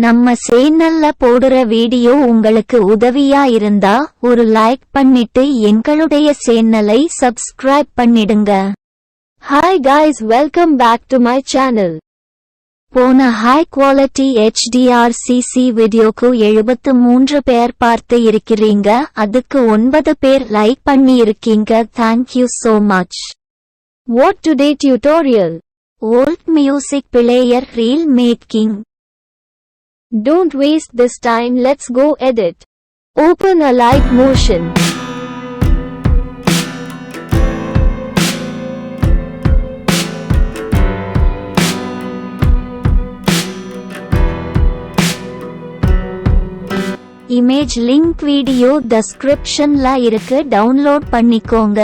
நம்ம சேனல்ல போடுற வீடியோ உங்களுக்கு உதவியா இருந்தா ஒரு லைக் பண்ணிட்டு எங்களுடைய சேனலை சப்ஸ்கிரைப் பண்ணிடுங்க. Hi guys, welcome back to my channel. போன ஹை குவாலிட்டி HDR-CC வீடியோக்கு 73 பேர் பார்த்து இருக்கிறீங்க. அதுக்கு 9 பேர் லைக் பண்ணி இருக்கீங்க. Thank you so much. What today tutorial? Old music player reel making. Don't waste this time, let's go edit. Open Alight Motion. Image link video description la இருக்கு, download பண்ணிக்கோங்க.